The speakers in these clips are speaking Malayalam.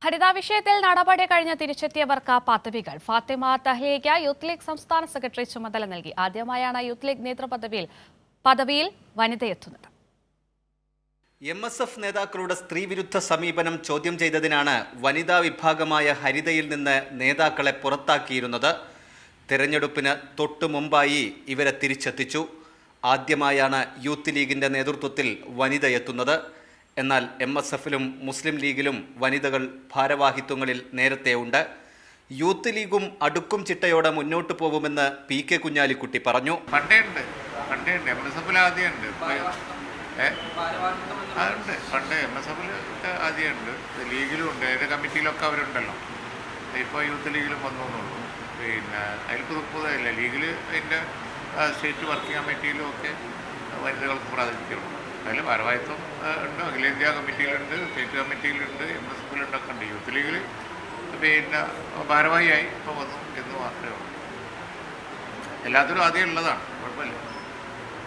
ഹരിത വിഷയത്തിൽ നടപടി കഴിഞ്ഞ് തിരിച്ചെത്തിയവർക്ക് പദവികൾ. ഫാത്തിമ തഹ്ലിയയ്ക്ക് യൂത്ത് ലീഗ് സംസ്ഥാന സെക്രട്ടറി ചുമതല നൽകി. ആദ്യമായാണ് യൂത്ത് ലീഗ് നേതൃപദവിയിൽ വനിതയെത്തുന്നത്. MSF നേതാക്കളുടെ സ്ത്രീവിരുദ്ധ സമീപനം ചോദ്യം ചെയ്തതിനാണ് വനിതാ വിഭാഗമായ ഹരിതയിൽ നിന്ന് നേതാക്കളെ പുറത്താക്കിയിരുന്നത്. തെരഞ്ഞെടുപ്പിന് തൊട്ടു മുമ്പായി ഇവരെ തിരിച്ചെത്തിച്ചു. ആദ്യമായാണ് യൂത്ത് ലീഗിൻ്റെ നേതൃത്വത്തിൽ വനിതയെത്തുന്നത്. എന്നാൽ MSFലും മുസ്ലിം ലീഗിലും വനിതകൾ ഭാരവാഹിത്വങ്ങളിൽ നേരത്തെ ഉണ്ട്. യൂത്ത് ലീഗും അടുക്കും ചിട്ടയോടെ മുന്നോട്ട് പോകുമെന്ന് PK കുഞ്ഞാലിക്കുട്ടി പറഞ്ഞു. പണ്ടേ ഉണ്ട് MSFൽ ആദ്യമുണ്ട്, പണ്ട് MSFൽ ആദ്യമുണ്ട്, ലീഗിലും ഉണ്ട്, അതിൻ്റെ കമ്മിറ്റിയിലൊക്കെ അവരുണ്ടല്ലോ. ഇപ്പോൾ യൂത്ത് ലീഗിലും വന്നുള്ളൂ. പിന്നെ അതിൽ പുതുതായില്ല, ലീഗിൽ അതിൻ്റെ സ്റ്റേറ്റ് വർക്കിംഗ് കമ്മിറ്റിയിലും ഒക്കെ വനിതകൾക്ക് പ്രാതിനിധ്യമുണ്ട്. അതിൽ ഭാരവാഹിത്വം ഉണ്ട്, അഖിലേന്ത്യാ കമ്മിറ്റിയിലുണ്ട്, സ്റ്റേറ്റ് കമ്മിറ്റിയിലുണ്ട്, MSFിലുണ്ടൊക്കെ ഉണ്ട്. യൂത്ത് ലീഗിൽ പിന്നെ ഭാരവാഹിയായി ഇപ്പോൾ വന്നു എന്ന് മാത്രമേ ഉള്ളൂ. എല്ലാത്തിലും ആദ്യം ഉള്ളതാണ്, കുഴപ്പമില്ല.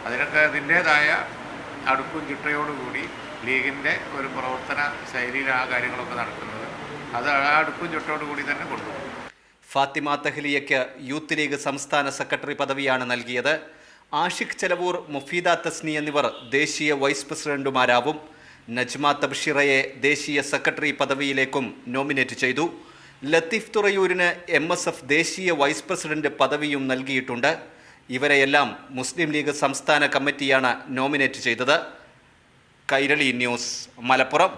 അതിനൊക്കെ അതിൻ്റേതായ അടുക്കും ചിട്ടയോടുകൂടി ലീഗിൻ്റെ ഒരു പ്രവർത്തന ശൈലിയിൽ ആ കാര്യങ്ങളൊക്കെ നടക്കുന്നത്. അത് ആ അടുക്കും ചിട്ടയോടുകൂടി തന്നെ കൊണ്ടുപോകും. ഫാത്തിമ തഹ്ലിയയ്ക്ക് യൂത്ത് ലീഗ് സംസ്ഥാന സെക്രട്ടറി പദവിയാണ് നൽകിയത്. ആഷിഖ് ചെലവൂർ, മുഫീദ തസ്നി എന്നിവർ ദേശീയ വൈസ് പ്രസിഡന്റുമാരാവും. നജ്മ തബ്ഷിറയെ ദേശീയ സെക്രട്ടറി പദവിയിലേക്കും നോമിനേറ്റ് ചെയ്തു. ലത്തീഫ് തുറയൂരിന് MSF ദേശീയ വൈസ് പ്രസിഡന്റ് പദവിയും നൽകിയിട്ടുണ്ട്. ഇവരെയെല്ലാം മുസ്ലിം ലീഗ് സംസ്ഥാന കമ്മിറ്റിയാണ് നോമിനേറ്റ് ചെയ്തത്. കൈരളി ന്യൂസ്, മലപ്പുറം.